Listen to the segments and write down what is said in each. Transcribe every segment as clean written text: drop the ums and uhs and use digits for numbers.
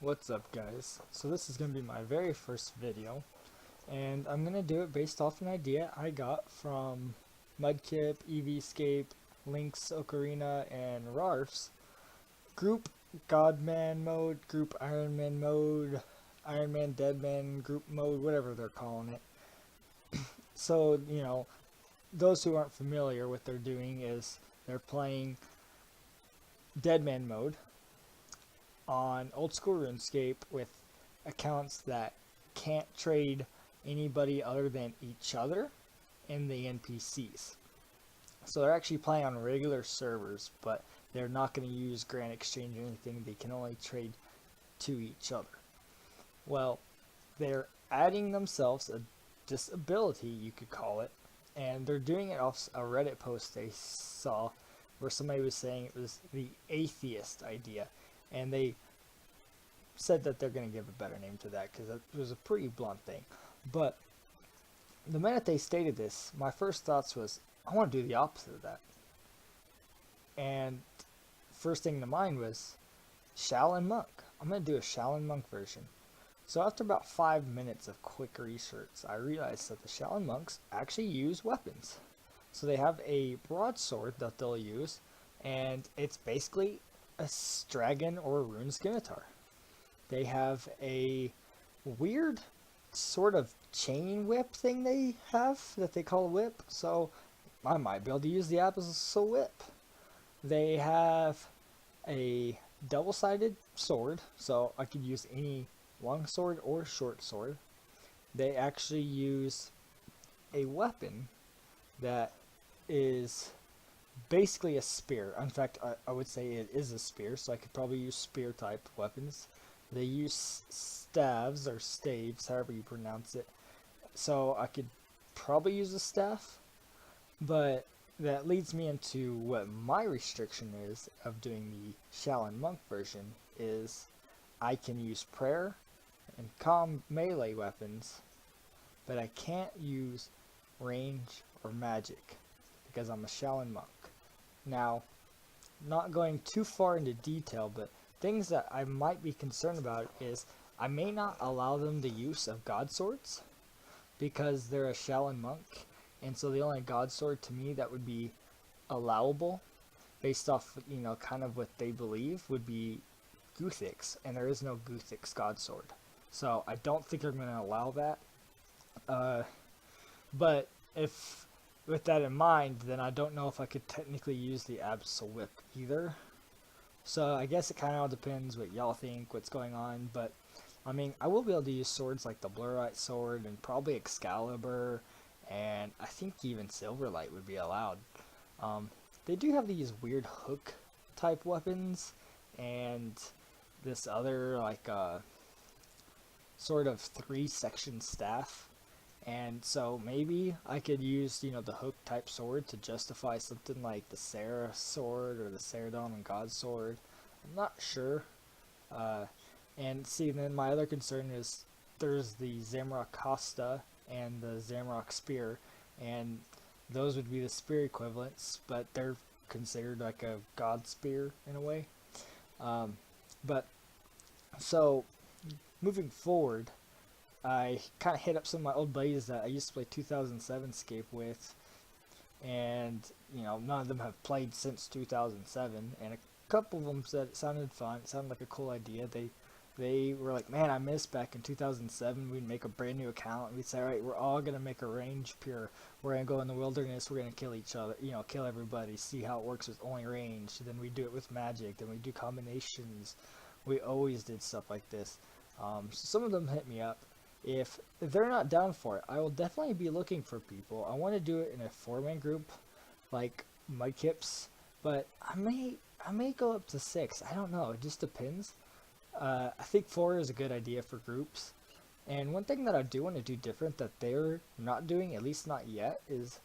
What's up, guys? So this is going to be my very first video, and I'm going to do it based off an idea I got from Mudkip, EVscape, Link's Ocarina, and Rargh's Group Godman mode, Group Ironman mode, Ironman Deadman group mode, whatever they're calling it. So, those who aren't familiar, what they're doing is they're playing Deadman mode on old school RuneScape with accounts that can't trade anybody other than each other and the NPCs. So they're actually playing on regular servers, but they're not going to use Grand Exchange or anything. They can only trade to each other. Well, they're adding themselves a disability, you could call it, and they're doing it off a Reddit post they saw where somebody was saying it was the atheist idea. And they said that they're going to give a better name to that because it was a pretty blunt thing. But the minute they stated this, my first thoughts was, I want to do the opposite of that. And first thing to mind was Shaolin Monk. I'm going to do a Shaolin Monk version. So after about 5 minutes of quick research, I realized that the Shaolin Monks actually use weapons. So they have a broadsword that they'll use, and it's basically a dragon or a rune scimitar. They have a weird sort of chain whip thing they have that they call a whip, so I might be able to use the app as a whip. They have a double-sided sword, so I could use any long sword or short sword. They actually use a weapon that is basically a spear. In fact, I would say it is a spear, so I could probably use spear type weapons. They use staves or staves, however you pronounce it. So I could probably use a staff, but that leads me into what my restriction is of doing the Shaolin Monk version is I can use prayer and melee weapons, but I can't use range or magic because I'm a Shaolin Monk. Now, not going too far into detail, but things that I might be concerned about is I may not allow them the use of God swords because they're a Shaolin Monk, and so the only God sword to me that would be allowable based off, kind of what they believe would be Guthix, and there is no Guthix God sword. So I don't think they're going to allow that. But if with that in mind, then I don't know if I could technically use the Absol Whip either. So I guess it kind of all depends what y'all think, what's going on. But I mean, I will be able to use swords like the Blurite sword and probably Excalibur, and I think even Silverlight would be allowed. They do have these weird hook type weapons and this other sort of 3-section staff. And so maybe I could use, the hook type sword to justify something like the Sarah sword or the Saradon and God sword. I'm not sure. And see, then my other concern is there's the Zamrock Costa and the Zamrock Spear, and those would be the spear equivalents, but they're considered like a God spear in a way. But so moving forward, I kind of hit up some of my old buddies that I used to play 2007 Scape with, and none of them have played since 2007, and a couple of them said it sounded fun, it sounded like a cool idea. They were like, man, I miss back in 2007, we'd make a brand new account, and we'd say, alright, we're all going to make a range pure, we're going to go in the wilderness, we're going to kill each other, kill everybody, see how it works with only range, then we do it with magic, then we do combinations. We always did stuff like this. So some of them hit me up. If they're not down for it, I will definitely be looking for people. I want to do it in a 4-man group, like Mudkips, but I may go up to 6. I don't know. It just depends. I think 4 is a good idea for groups. And one thing that I do want to do different that they're not doing, at least not yet, is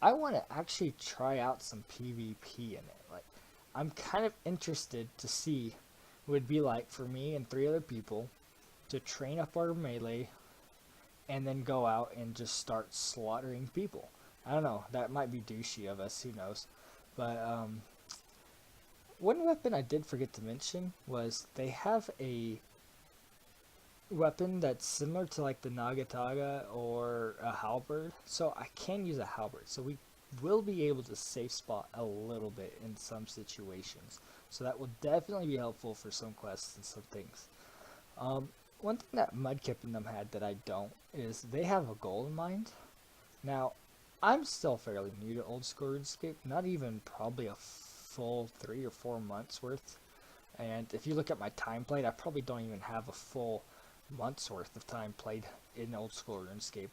I want to actually try out some PvP in it. Like, I'm kind of interested to see what it would be like for me and 3 other people to train up our melee and then go out and just start slaughtering people. I don't know, that might be douchey of us, who knows. But one weapon I did forget to mention was they have a weapon that's similar to like the Nagataga or a halberd, so I can use a halberd. So we will be able to safe spot a little bit in some situations. So that will definitely be helpful for some quests and some things. One thing that Mudkip and them had that I don't is they have a gold mine. Now, I'm still fairly new to old school RuneScape, not even probably a full 3 or 4 months worth. And if you look at my time played, I probably don't even have a full month's worth of time played in old school RuneScape.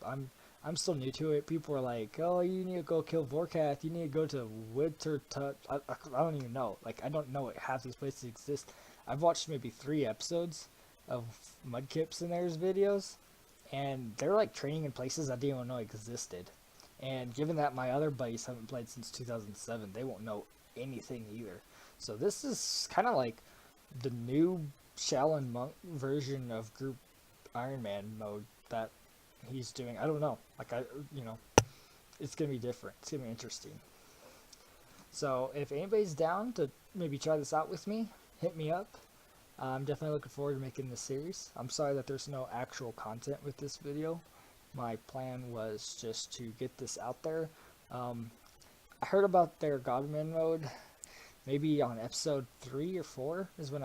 I'm still new to it. People are like, "Oh, you need to go kill Vorkath. You need to go to Wintertut." I don't even know. Like, I don't know what half these places exist. I've watched maybe 3 episodes of Mudkip's and theirs videos, and they're like training in places I didn't even know existed. And given that my other buddies haven't played since 2007, they won't know anything either. So this is kind of like the new Shaolin Monk version of Group Iron Man mode that he's doing. I don't know. Like, it's gonna be different. It's gonna be interesting. So if anybody's down to maybe try this out with me, hit me up. I'm definitely looking forward to making this series. I'm sorry that there's no actual content with this video. My plan was just to get this out there. I heard about their Godman mode maybe on episode 3 or 4 is when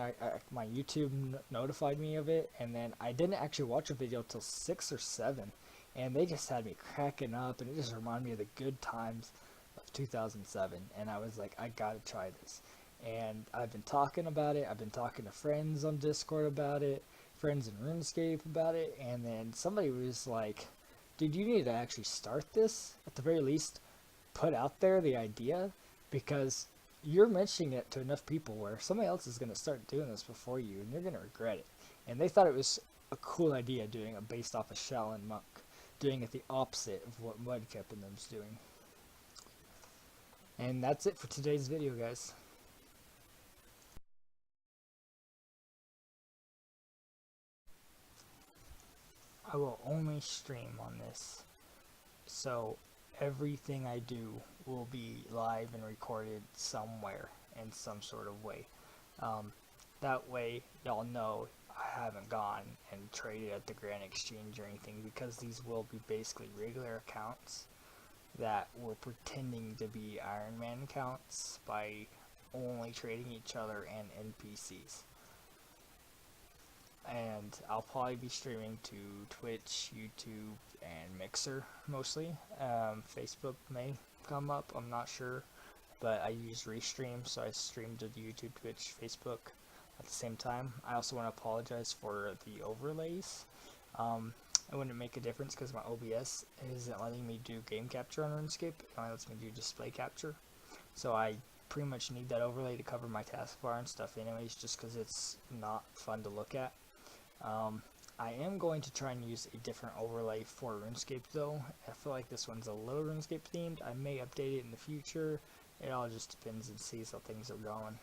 my YouTube notified me of it, and then I didn't actually watch a video till 6 or 7, and they just had me cracking up, and it just reminded me of the good times of 2007, and I was like, I gotta try this. And I've been talking about it, I've been talking to friends on Discord about it, friends in RuneScape about it, and then somebody was like, dude, you need to actually start this, at the very least put out there the idea, because you're mentioning it to enough people where somebody else is going to start doing this before you, and you're going to regret it. And they thought it was a cool idea doing it based off of Shaolin Monk, doing it the opposite of what Mudkip and them's doing. And that's it for today's video, guys. I will only stream on this, so everything I do will be live and recorded somewhere in some sort of way. That way y'all know I haven't gone and traded at the Grand Exchange or anything, because these will be basically regular accounts that were pretending to be Iron Man accounts by only trading each other and NPCs. And I'll probably be streaming to Twitch, YouTube, and Mixer mostly. Facebook may come up, I'm not sure, but I use Restream, so I stream to YouTube, Twitch, Facebook at the same time. I also want to apologize for the overlays. It wouldn't make a difference because my OBS isn't letting me do game capture on RuneScape. It only lets me do display capture, so I pretty much need that overlay to cover my taskbar and stuff anyways, just because it's not fun to look at. I am going to try and use a different overlay for RuneScape though. I feel like this one's a little RuneScape themed. I may update it in the future. It all just depends and sees how things are going.